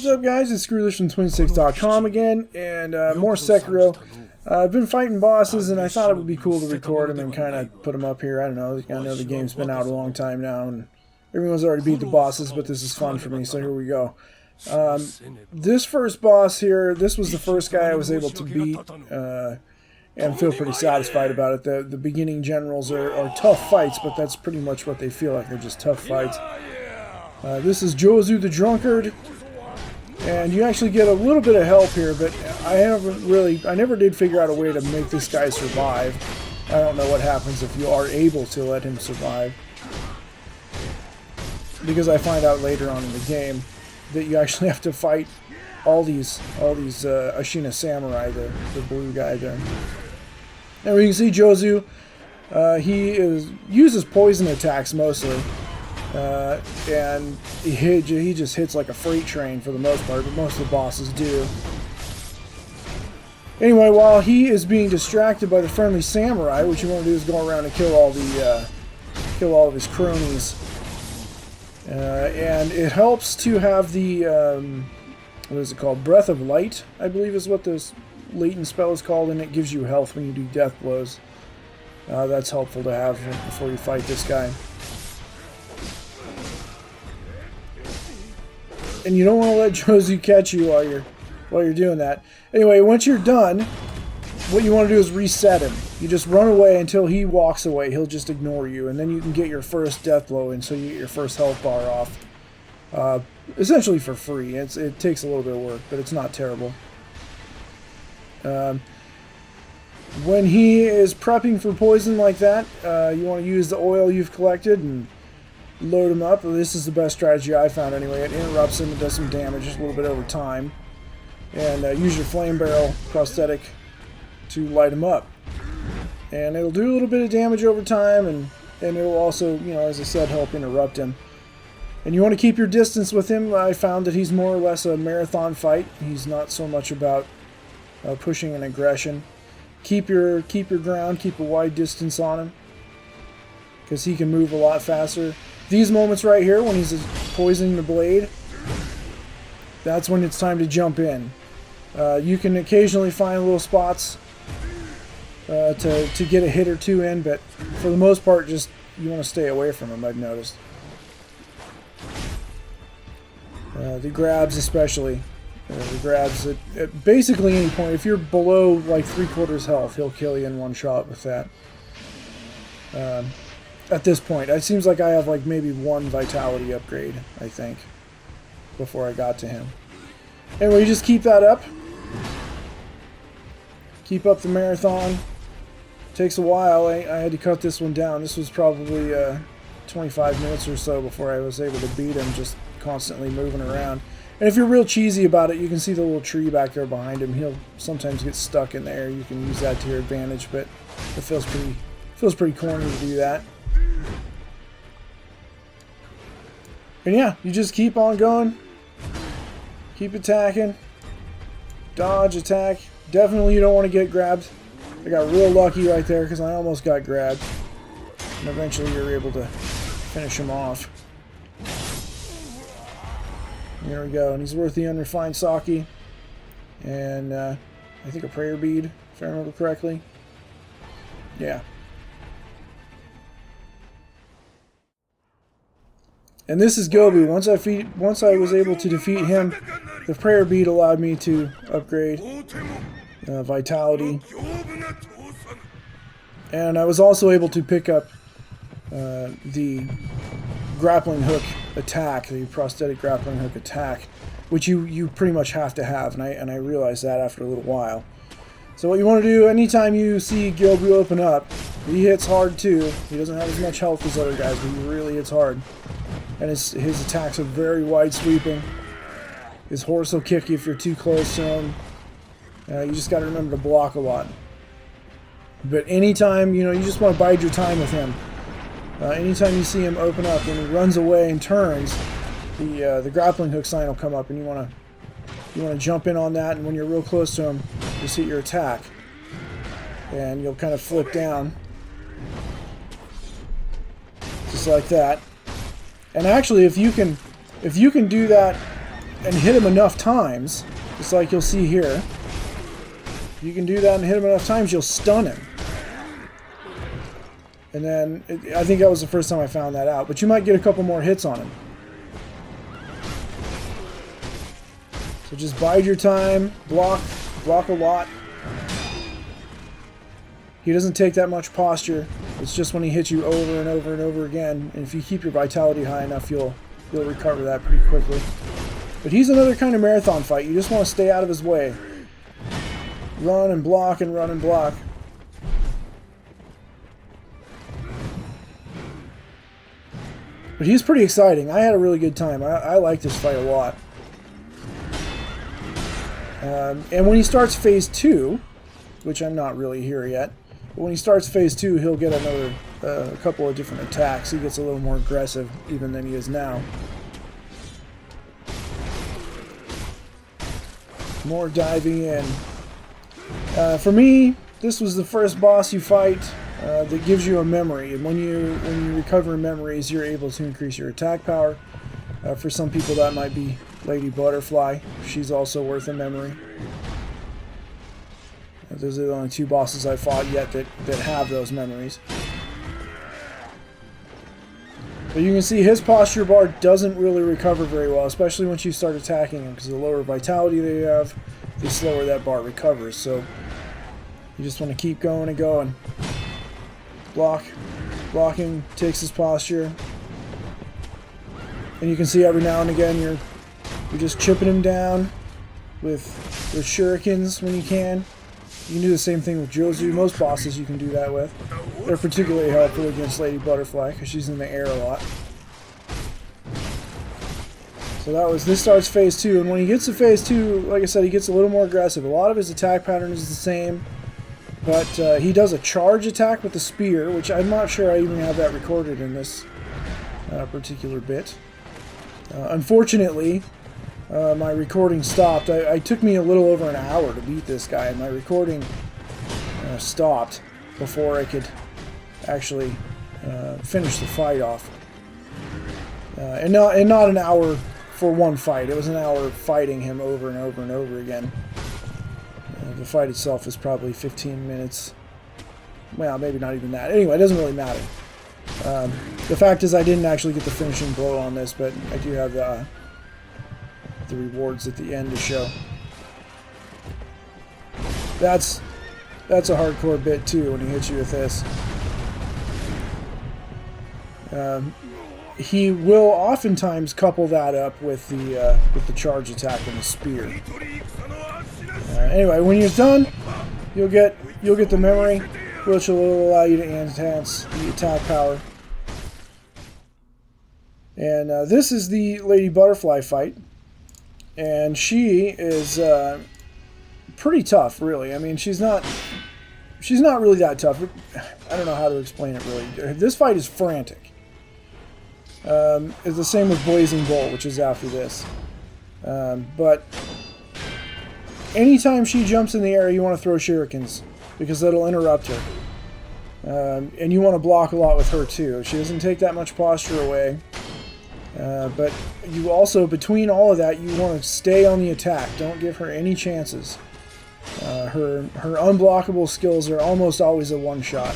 What's up, guys? It's Screwlish from twinstiqLP again, and more Sekiro. I've been fighting bosses, and I thought it would be cool to record them and kind of put them up here. I don't know. I know the game's been out a long time now, and everyone's already beat the bosses, but this is fun for me, so here we go. This first boss here, this was the first guy I was able to beat, and feel pretty satisfied about it. The beginning generals are tough fights, but that's pretty much what they feel like. They're just tough fights. This is Jozu the Drunkard, and you actually get a little bit of help here, but I never did figure out a way to make this guy survive. I don't know what happens if you are able to let him survive, because I find out later on in the game that you actually have to fight all these Ashina Samurai, the blue guy there. And we can see Jozu, he uses poison attacks mostly. And he just hits like a freight train for the most part, but most of the bosses do. Anyway, while he is being distracted by the friendly samurai, what you want to do is go around and kill all of his cronies. And it helps to have the what is it called? Breath of Light, I believe is what this latent spell is called, and it gives you health when you do death blows. That's helpful to have before you fight this guy. And you don't want to let Jozu catch you while you're doing that. Anyway, once you're done, what you want to do is reset him. You just run away until he walks away. He'll just ignore you, and then you can get your first death blow in, so you get your first health bar off. Essentially for free. It takes a little bit of work, but it's not terrible. When he is prepping for poison like that, you want to use the oil you've collected and load him up. This is the best strategy I found anyway. It interrupts him and does some damage just a little bit over time. And use your flame barrel prosthetic to light him up. And it'll do a little bit of damage over time, and it'll also, you know, as I said, help interrupt him. And you want to keep your distance with him. I found that he's more or less a marathon fight. He's not so much about pushing and aggression. Keep your ground, keep a wide distance on him, because he can move a lot faster. These moments right here, when he's poisoning the blade, that's when it's time to jump in. You can occasionally find little spots to get a hit or two in, but for the most part, just you want to stay away from him, I've noticed. The grabs especially. The grabs at basically any point. If you're below like 3/4 health, he'll kill you in one shot with that. At this point, it seems like I have like maybe one vitality upgrade, I think, before I got to him. Anyway, you just keep that up. Keep up the marathon. Takes a while. I had to cut this one down. This was probably 25 minutes or so before I was able to beat him, just constantly moving around. And if you're real cheesy about it, you can see the little tree back there behind him. He'll sometimes get stuck in there. You can use that to your advantage, but it feels pretty corny to do that. And yeah, you just keep on going. Keep attacking. Dodge, attack. Definitely you don't want to get grabbed. I got real lucky right there because I almost got grabbed. And eventually you're able to finish him off. There we go. And he's worth the unrefined sake. And I think a prayer bead, if I remember correctly. Yeah. And this is Gobe. Once I was able to defeat him, the prayer bead allowed me to upgrade vitality. And I was also able to pick up the grappling hook attack, the prosthetic grappling hook attack, which you pretty much have to have, and I realized that after a little while. So what you want to do, anytime you see Gobe open up, he hits hard too. He doesn't have as much health as other guys, but he really hits hard. And his attacks are very wide sweeping. His horse will kick you if you're too close to him. You just got to remember to block a lot. But anytime, you know, you just want to bide your time with him. Anytime you see him open up, when he runs away and turns, the grappling hook sign will come up, and you want to jump in on that. And when you're real close to him, just hit your attack, and you'll kind of flip down, just like that. And actually, if you can do that and hit him enough times, just like you'll see here, you can do that and hit him enough times, you'll stun him. And then, I think that was the first time I found that out, but you might get a couple more hits on him. So just bide your time, block a lot. He doesn't take that much posture. It's just when he hits you over and over and over again, and if you keep your vitality high enough, you'll recover that pretty quickly. But he's another kind of marathon fight. You just want to stay out of his way. Run and block and run and block. But he's pretty exciting. I had a really good time. I like this fight a lot. And when he starts phase 2, which I'm not really here yet, but when he starts phase 2, he'll get another a couple of different attacks. He gets a little more aggressive even than he is now. More diving in. For me, this was the first boss you fight that gives you a memory. And when you recover memories, you're able to increase your attack power. For some people, that might be Lady Butterfly. She's also worth a memory. Those are the only 2 bosses I fought yet that have those memories. But you can see his posture bar doesn't really recover very well, especially once you start attacking him, because the lower vitality they have, the slower that bar recovers. So you just want to keep going and going. Blocking takes his posture. And you can see every now and again you're just chipping him down with shurikens when you can. You can do the same thing with Jozu. Most bosses you can do that with. They're particularly helpful against Lady Butterfly because she's in the air a lot. So this starts phase 2, and when he gets to phase 2, like I said, he gets a little more aggressive. A lot of his attack pattern is the same, but he does a charge attack with the spear, which I'm not sure I even have that recorded in this particular bit. Unfortunately, my recording stopped. It took me a little over an hour to beat this guy, and my recording stopped before I could actually finish the fight off. And not an hour for one fight. It was an hour fighting him over and over and over again. The fight itself is probably 15 minutes. Well, maybe not even that. Anyway, it doesn't really matter. The fact is I didn't actually get the finishing blow on this, but I do have the rewards at the end to show. That's a hardcore bit too when he hits you with this. He will oftentimes couple that up with the charge attack and the spear. Anyway, when you're done, you'll get the memory, which will allow you to enhance the attack power. And this is the Lady Butterfly fight, and she is pretty tough, really. I mean, she's not really that tough. I don't know how to explain it really. This fight is frantic. It's the same with Blazing Bolt, which is after this. But anytime she jumps in the air, you want to throw shurikens, because that'll interrupt her. And you want to block a lot with her too. She doesn't take that much posture away. But you also, between all of that, you want to stay on the attack. Don't give her any chances. Her unblockable skills are almost always a one-shot.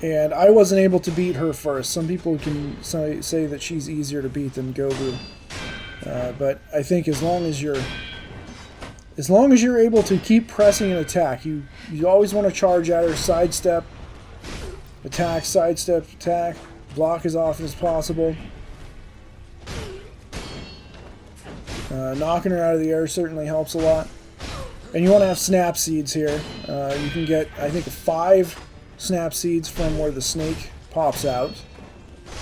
And I wasn't able to beat her first. Some people can say that she's easier to beat than Gobe. But I think as long as you're able to keep pressing an attack, you always want to charge at her, sidestep, attack, sidestep, attack, block as often as possible. Knocking her out of the air certainly helps a lot. And you want to have snap seeds here. You can get, I think, 5 snap seeds from where the snake pops out.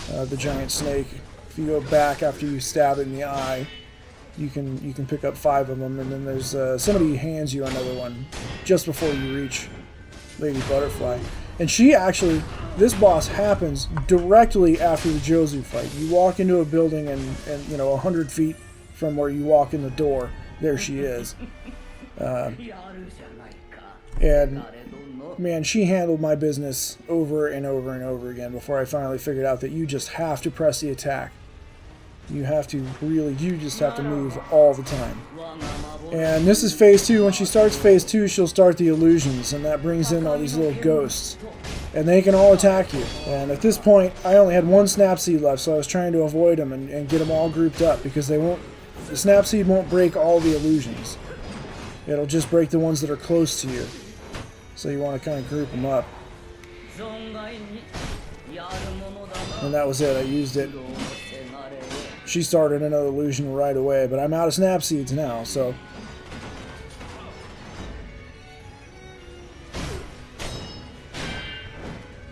The giant snake. If you go back after you stab it in the eye, you can pick up 5 of them, and then there's somebody hands you another one just before you reach Lady Butterfly. And she actually, this boss happens directly after the Jozu fight. You walk into a building and 100 feet from where you walk in the door, there she is. And man, she handled my business over and over and over again before I finally figured out that you just have to press the attack. You just have to move all the time. And this is phase 2. When she starts phase 2, she'll start the illusions, and that brings in all these little ghosts. And they can all attack you. And at this point, I only had one Snapseed left, so I was trying to avoid them and get them all grouped up, because the Snapseed won't break all the illusions. It'll just break the ones that are close to you. So you want to kind of group them up. And that was it. I used it. She started another illusion right away, but I'm out of Snapseeds now, so...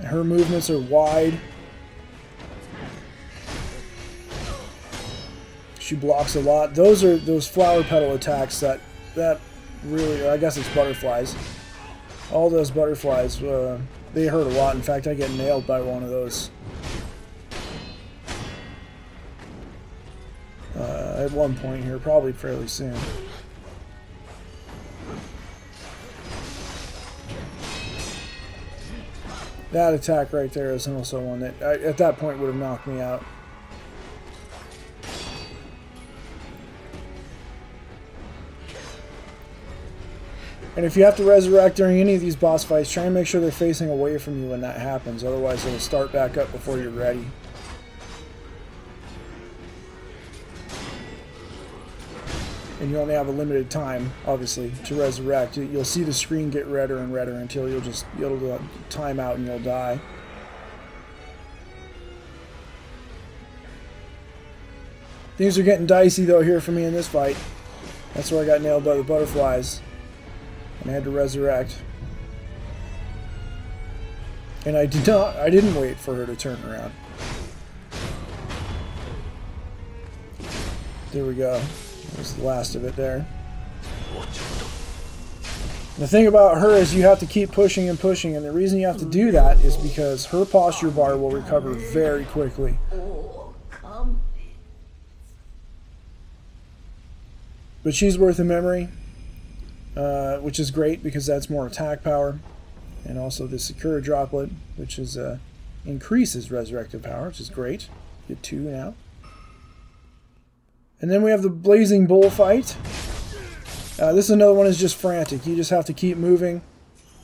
Her movements are wide. She blocks a lot. Those are those flower petal attacks that really, I guess it's butterflies. All those butterflies, they hurt a lot. In fact, I get nailed by one of those. At one point here, probably fairly soon. That attack right there is also one that, at that point, would have knocked me out. And if you have to resurrect during any of these boss fights, try and make sure they're facing away from you when that happens. Otherwise, it'll start back up before you're ready. And you only have a limited time, obviously, to resurrect. You'll see the screen get redder and redder until it'll time out and you'll die. Things are getting dicey though here for me in this fight. That's where I got nailed by the butterflies. And I had to resurrect. And I didn't wait for her to turn around. There we go. That's the last of it there. The thing about her is you have to keep pushing and pushing, and the reason you have to do that is because her posture bar will recover very quickly. But she's worth a memory, which is great because that's more attack power, and also the Sekiro droplet, which is increases resurrective power, which is great. Get 2 now. And then we have the Blazing Bull fight. This is another one that's just frantic. You just have to keep moving,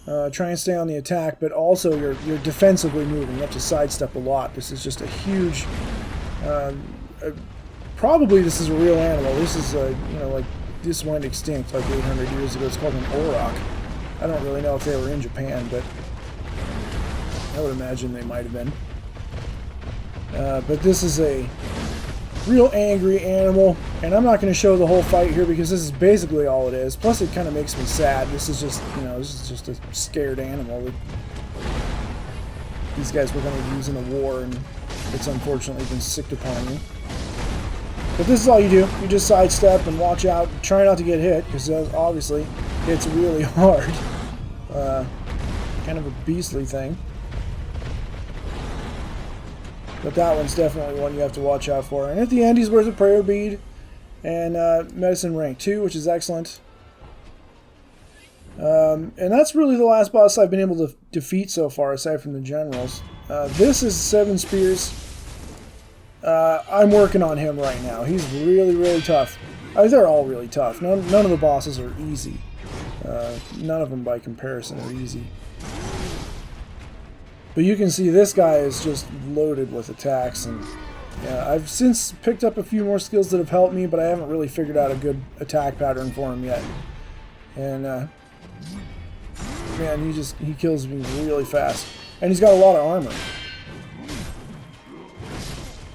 try and stay on the attack, but also you're defensively moving. You have to sidestep a lot. This is just a huge... probably this is a real animal. This is, like, this went extinct like 800 years ago. It's called an auroch. I don't really know if they were in Japan, but I would imagine they might have been. But this is a real angry animal, and I'm not going to show the whole fight here because this is basically all it is. Plus, it kind of makes me sad. This is just, this is just a scared animal that these guys were going to use in a war, and it's unfortunately been sicked upon me. But this is all you do. You just sidestep and watch out. Try not to get hit, because obviously it's really hard. Kind of a beastly thing. But that one's definitely one you have to watch out for. And at the end, he's worth a prayer bead and medicine rank 2, which is excellent. And that's really the last boss I've been able to defeat so far, aside from the generals. This is 7 Spears. I'm working on him right now. He's really, really tough. They're all really tough. None of the bosses are easy. None of them, by comparison, are easy. But you can see this guy is just loaded with attacks, and yeah, I've since picked up a few more skills that have helped me, but I haven't really figured out a good attack pattern for him yet. And man, he kills me really fast, and he's got a lot of armor.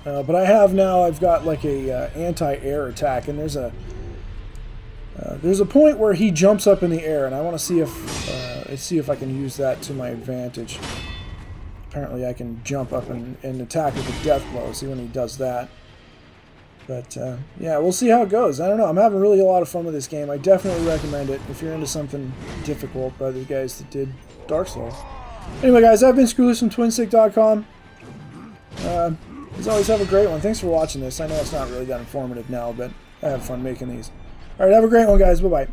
But I've got like a anti-air attack, and there's a point where he jumps up in the air, and I want to see if I can use that to my advantage. Apparently I can jump up and attack with a death blow. See when he does that. But yeah, we'll see how it goes. I don't know. I'm having really a lot of fun with this game. I definitely recommend it if you're into something difficult by the guys that did Dark Souls. Anyway, guys, I've been Screwless from twinstiqLP.com. As always, have a great one. Thanks for watching this. I know it's not really that informative now, but I have fun making these. Alright, have a great one, guys. Bye-bye.